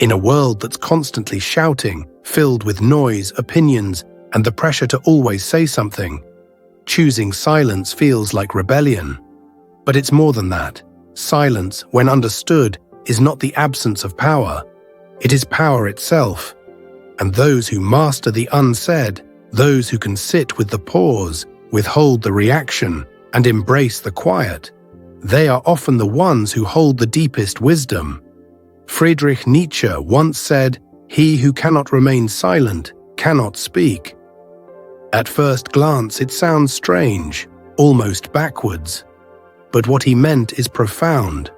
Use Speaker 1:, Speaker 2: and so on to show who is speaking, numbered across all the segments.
Speaker 1: In a world that's constantly shouting, filled with noise, opinions, and the pressure to always say something, choosing silence feels like rebellion. But it's more than that. Silence, when understood, is not the absence of power. It is power itself. And those who master the unsaid, those who can sit with the pause, withhold the reaction, and embrace the quiet, they are often the ones who hold the deepest wisdom. Friedrich Nietzsche once said, "He who cannot remain silent cannot speak." At first glance, it sounds strange, almost backwards. But what he meant is profound.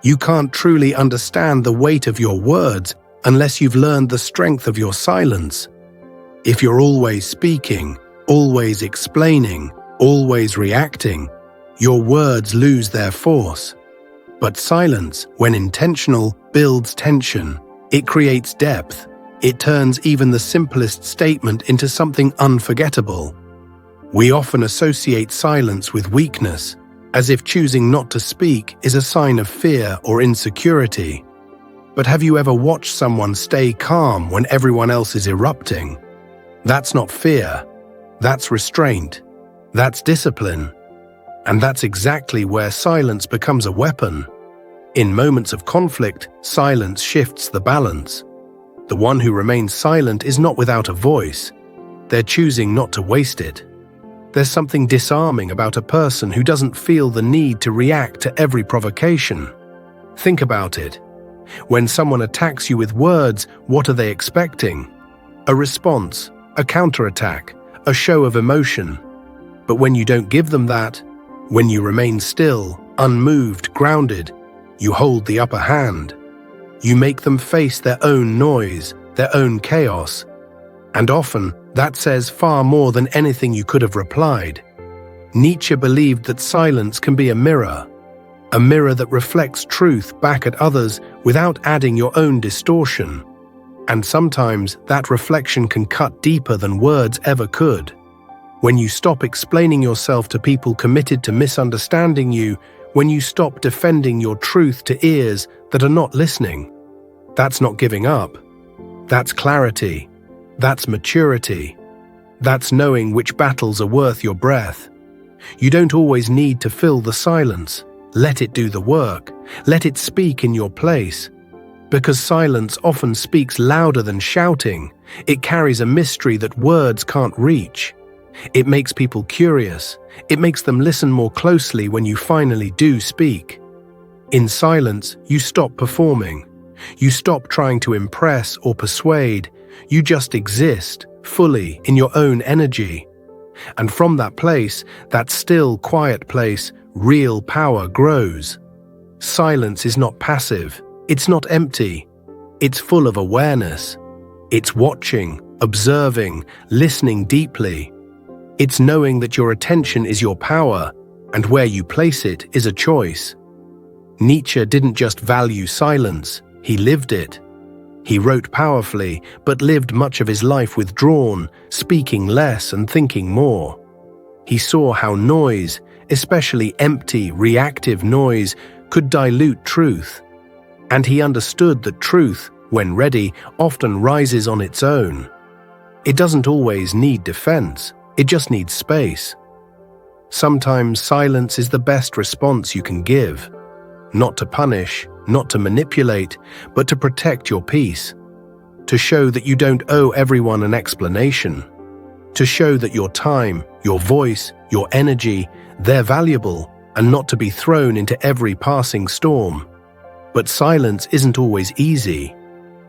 Speaker 1: You can't truly understand the weight of your words unless you've learned the strength of your silence. If you're always speaking, always explaining, always reacting, your words lose their force. But silence, when intentional, builds tension. It creates depth. It turns even the simplest statement into something unforgettable. We often associate silence with weakness, as if choosing not to speak is a sign of fear or insecurity. But have you ever watched someone stay calm when everyone else is erupting? That's not fear. That's restraint. That's discipline. And that's exactly where silence becomes a weapon. In moments of conflict, silence shifts the balance. The one who remains silent is not without a voice. They're choosing not to waste it. There's something disarming about a person who doesn't feel the need to react to every provocation. Think about it. When someone attacks you with words, what are they expecting? A response, a counterattack, a show of emotion. But when you don't give them that, when you remain still, unmoved, grounded, you hold the upper hand. You make them face their own noise, their own chaos. And often, that says far more than anything you could have replied. Nietzsche believed that silence can be a mirror that reflects truth back at others without adding your own distortion. And sometimes that reflection can cut deeper than words ever could. When you stop explaining yourself to people committed to misunderstanding you, when you stop defending your truth to ears that are not listening, that's not giving up. That's clarity. That's maturity. That's knowing which battles are worth your breath. You don't always need to fill the silence. Let it do the work. Let it speak in your place. Because silence often speaks louder than shouting. It carries a mystery that words can't reach. It makes people curious. It makes them listen more closely when you finally do speak. In silence, you stop performing. You stop trying to impress or persuade. You just exist, fully, in your own energy. And from that place, that still, quiet place, real power grows. Silence is not passive. It's not empty. It's full of awareness. It's watching, observing, listening deeply. It's knowing that your attention is your power, and where you place it is a choice. Nietzsche didn't just value silence, he lived it. He wrote powerfully, but lived much of his life withdrawn, speaking less and thinking more. He saw how noise, especially empty, reactive noise, could dilute truth. And he understood that truth, when ready, often rises on its own. It doesn't always need defense. It just needs space. Sometimes silence is the best response you can give. Not to punish, not to manipulate, but to protect your peace. To show that you don't owe everyone an explanation. To show that your time, your voice, your energy, they're valuable and not to be thrown into every passing storm. But silence isn't always easy.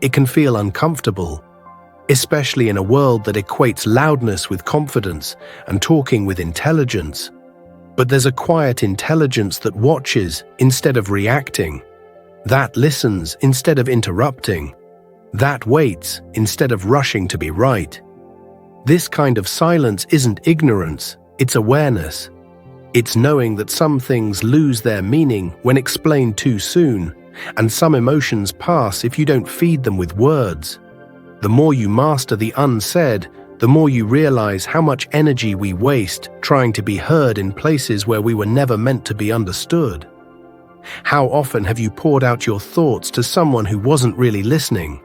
Speaker 1: It can feel uncomfortable, especially in a world that equates loudness with confidence and talking with intelligence. But there's a quiet intelligence that watches instead of reacting, that listens instead of interrupting, that waits instead of rushing to be right. This kind of silence isn't ignorance, it's awareness. It's knowing that some things lose their meaning when explained too soon, and some emotions pass if you don't feed them with words. The more you master the unsaid, the more you realize how much energy we waste trying to be heard in places where we were never meant to be understood. How often have you poured out your thoughts to someone who wasn't really listening,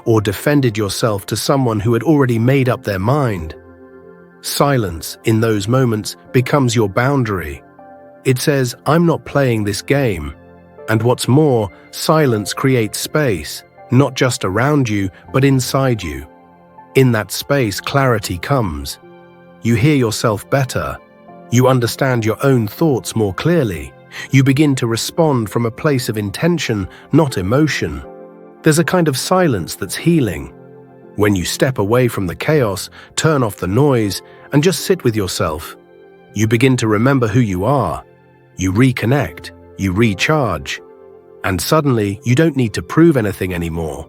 Speaker 1: or defended yourself to someone who had already made up their mind? Silence, in those moments, becomes your boundary. It says, "I'm not playing this game." And what's more, silence creates space, not just around you, but inside you. In that space, clarity comes. You hear yourself better. You understand your own thoughts more clearly. You begin to respond from a place of intention, not emotion. There's a kind of silence that's healing. When you step away from the chaos, turn off the noise, and just sit with yourself, you begin to remember who you are. You reconnect, you recharge, and suddenly you don't need to prove anything anymore.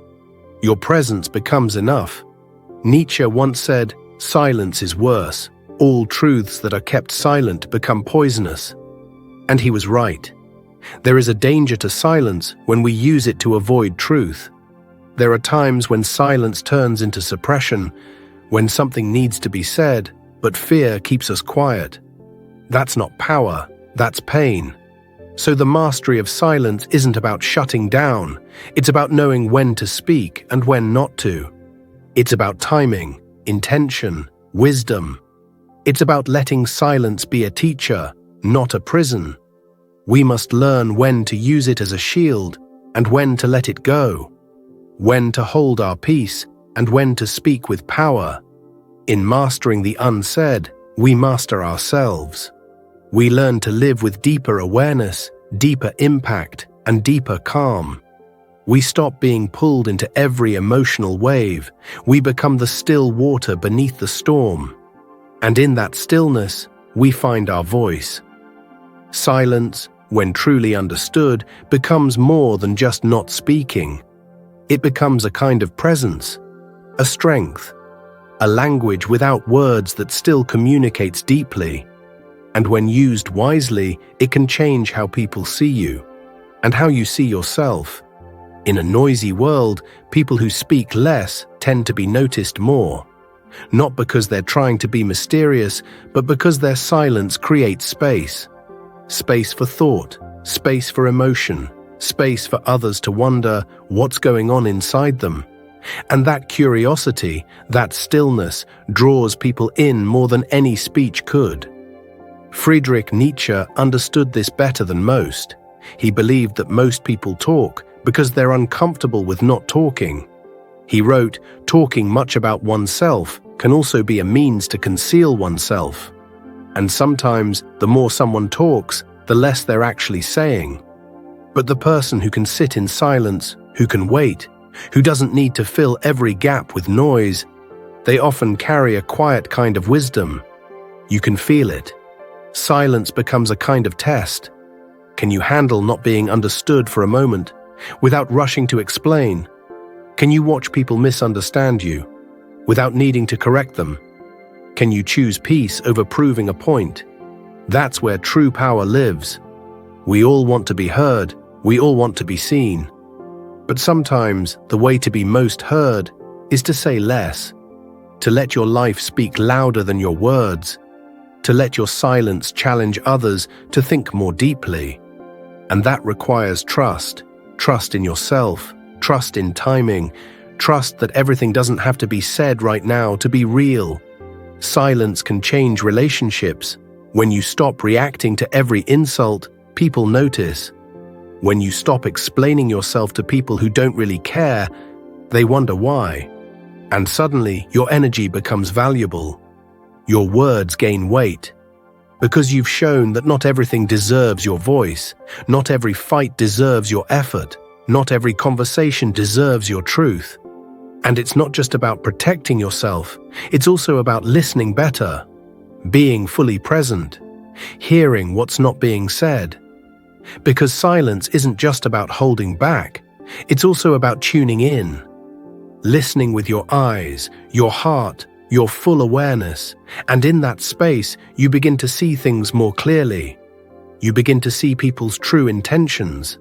Speaker 1: Your presence becomes enough. Nietzsche once said, "Silence is worse. All truths that are kept silent become poisonous." And he was right. There is a danger to silence when we use it to avoid truth. There are times when silence turns into suppression, when something needs to be said, but fear keeps us quiet. That's not power, that's pain. So the mastery of silence isn't about shutting down, it's about knowing when to speak and when not to. It's about timing, intention, wisdom. It's about letting silence be a teacher, not a prison. We must learn when to use it as a shield and when to let it go, when to hold our peace and when to speak with power. In mastering the unsaid, we master ourselves. We learn to live with deeper awareness, deeper impact, and deeper calm. We stop being pulled into every emotional wave. We become the still water beneath the storm. And in that stillness, we find our voice. Silence, when truly understood, becomes more than just not speaking. It becomes a kind of presence, a strength, a language without words that still communicates deeply. And when used wisely, it can change how people see you and how you see yourself. In a noisy world, people who speak less tend to be noticed more. Not because they're trying to be mysterious, but because their silence creates space. Space for thought, space for emotion, space for others to wonder what's going on inside them. And that curiosity, that stillness, draws people in more than any speech could. Friedrich Nietzsche understood this better than most. He believed that most people talk because they're uncomfortable with not talking. He wrote, "Talking much about oneself can also be a means to conceal oneself." And sometimes, the more someone talks, the less they're actually saying. But the person who can sit in silence, who can wait, who doesn't need to fill every gap with noise, they often carry a quiet kind of wisdom. You can feel it. Silence becomes a kind of test. Can you handle not being understood for a moment, without rushing to explain? Can you watch people misunderstand you, without needing to correct them? Can you choose peace over proving a point? That's where true power lives. We all want to be heard, we all want to be seen. But sometimes the way to be most heard is to say less, to let your life speak louder than your words, to let your silence challenge others to think more deeply. And that requires trust, trust in yourself, trust in timing, trust that everything doesn't have to be said right now to be real. Silence can change relationships. When you stop reacting to every insult, people notice. When you stop explaining yourself to people who don't really care, they wonder why. And suddenly, your energy becomes valuable. Your words gain weight. Because you've shown that not everything deserves your voice, not every fight deserves your effort, not every conversation deserves your truth. And it's not just about protecting yourself, it's also about listening better, being fully present, hearing what's not being said. Because silence isn't just about holding back, it's also about tuning in, listening with your eyes, your heart, your full awareness, and in that space you begin to see things more clearly. You begin to see people's true intentions,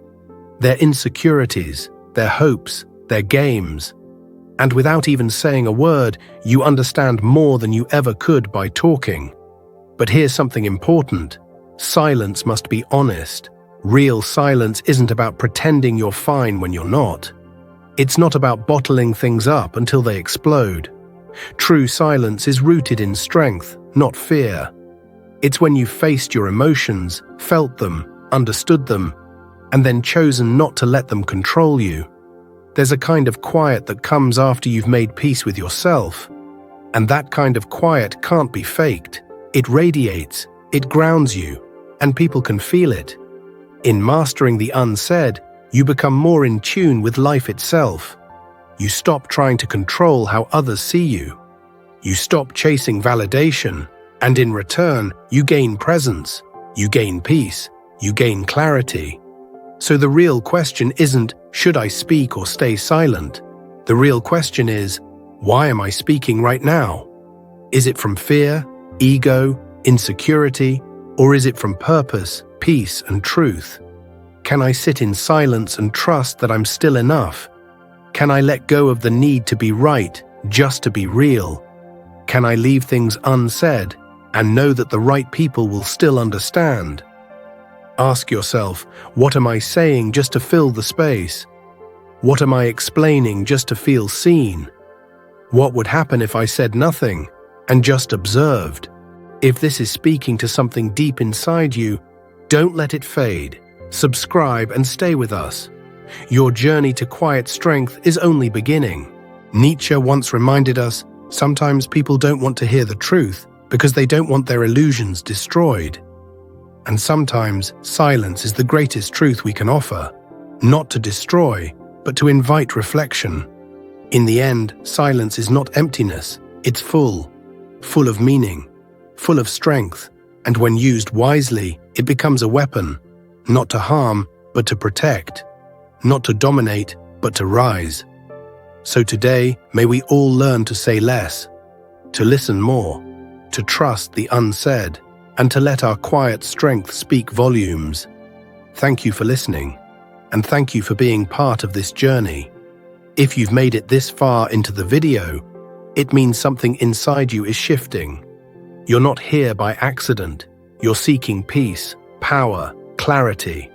Speaker 1: their insecurities, their hopes, their games. And without even saying a word, you understand more than you ever could by talking. But here's something important. Silence must be honest. Real silence isn't about pretending you're fine when you're not. It's not about bottling things up until they explode. True silence is rooted in strength, not fear. It's when you've faced your emotions, felt them, understood them, and then chosen not to let them control you. There's a kind of quiet that comes after you've made peace with yourself. And that kind of quiet can't be faked. It radiates, it grounds you, and people can feel it. In mastering the unsaid, you become more in tune with life itself. You stop trying to control how others see you. You stop chasing validation, and in return, you gain presence, you gain peace, you gain clarity. So the real question isn't, should I speak or stay silent? The real question is, why am I speaking right now? Is it from fear, ego, insecurity, or is it from purpose, peace, and truth? Can I sit in silence and trust that I'm still enough? Can I let go of the need to be right, just to be real? Can I leave things unsaid and know that the right people will still understand? Ask yourself, what am I saying just to fill the space? What am I explaining just to feel seen? What would happen if I said nothing and just observed? If this is speaking to something deep inside you, don't let it fade. Subscribe and stay with us. Your journey to quiet strength is only beginning. Nietzsche once reminded us, sometimes people don't want to hear the truth because they don't want their illusions destroyed. And sometimes silence is the greatest truth we can offer, not to destroy, but to invite reflection. In the end, silence is not emptiness, it's full of meaning, full of strength, and when used wisely, it becomes a weapon, not to harm, but to protect, not to dominate, but to rise. So today, may we all learn to say less, to listen more, to trust the unsaid, and to let our quiet strength speak volumes. Thank you for listening, and thank you for being part of this journey. If you've made it this far into the video, it means something inside you is shifting. You're not here by accident. You're seeking peace, power, clarity.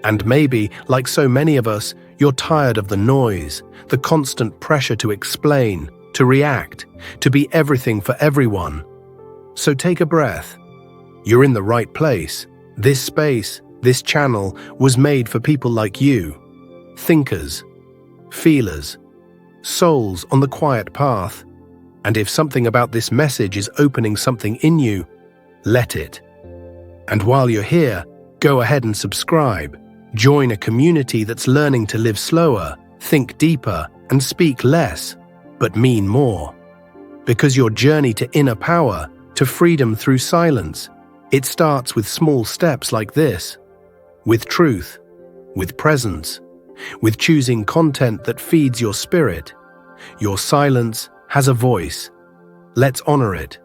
Speaker 1: And maybe, like so many of us, you're tired of the noise, the constant pressure to explain, to react, to be everything for everyone. So take a breath. You're in the right place. This space, this channel, was made for people like you. Thinkers, feelers, souls on the quiet path. And if something about this message is opening something in you, let it. And while you're here, go ahead and subscribe. Join a community that's learning to live slower, think deeper, and speak less, but mean more. Because your journey to inner power, to freedom through silence, it starts with small steps like this. With truth, with presence, with choosing content that feeds your spirit. Your silence has a voice. Let's honor it.